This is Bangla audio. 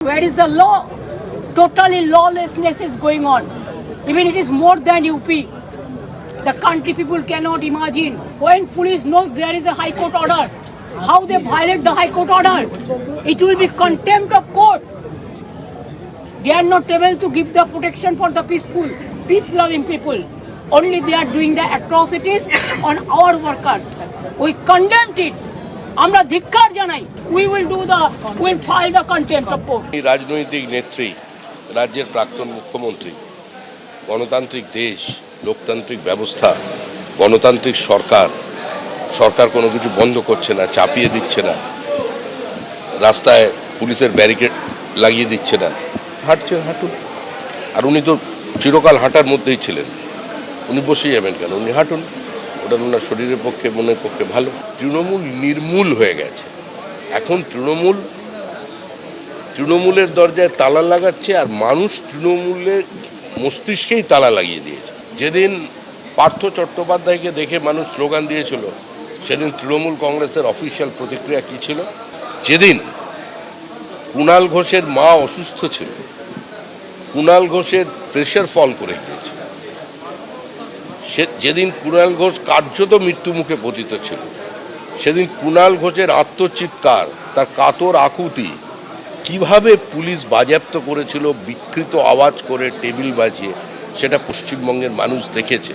Where is the law? Totally lawlessness is going on. Even it is more than UP. The country people cannot imagine. When police knows there is a high court order, how they violate the high court order. It will be contempt of court. They are not able to give the protection for the peaceful, peace-loving people. Only they are doing the atrocities on our workers. We condemn it. আমরা ধিক্কার জানাই। We will file the contempt of court. রাজনৈতিক নেত্রী, রাজ্যের প্রাক্তন মুখ্যমন্ত্রী, গণতান্ত্রিক দেশ, লোকতান্ত্রিক ব্যবস্থা, গণতান্ত্রিক সরকার কোনো কিছু বন্ধ করছে না, চাপিয়ে দিচ্ছে না, রাস্তায় পুলিশের ব্যারিকেড লাগিয়ে দিচ্ছে না, হাঁটুন। আর উনি তো চিরকাল হাঁটার মধ্যেই ছিলেন, উনি বসেই যাবেন কেন? উনি হাঁটুন, ওটা ওনার শরীরের পক্ষে, মনের পক্ষে ভালো। তৃণমূল নির্মূল হয়ে গেছে। এখন তৃণমূলের দরজায় তালা লাগাচ্ছে, আর মানুষ তৃণমূলের মস্তিষ্কেই তালা লাগিয়ে দিয়েছে। যেদিন পার্থ চট্টোপাধ্যায়কে দেখে মানুষ স্লোগান দিয়েছিল, সেদিন তৃণমূল কংগ্রেসের অফিসিয়াল প্রতিক্রিয়া কী ছিল? যেদিন কুণাল ঘোষের মা অসুস্থ ছিল, কুণাল ঘোষের প্রেশার ফল করে গিয়েছে, যেদিন কুণাল ঘোষ কার্যত মৃত্যু মুখে পতিত ছিল, সেদিন কুণাল ঘোষের আত্মচিৎকার, তার কাতর আকুতি কিভাবে পুলিশ বাজেয়াপ্ত করেছিল বিকৃত আওয়াজ করে, টেবিল বাজিয়ে, সেটা পশ্চিমবঙ্গের মানুষ দেখেছে।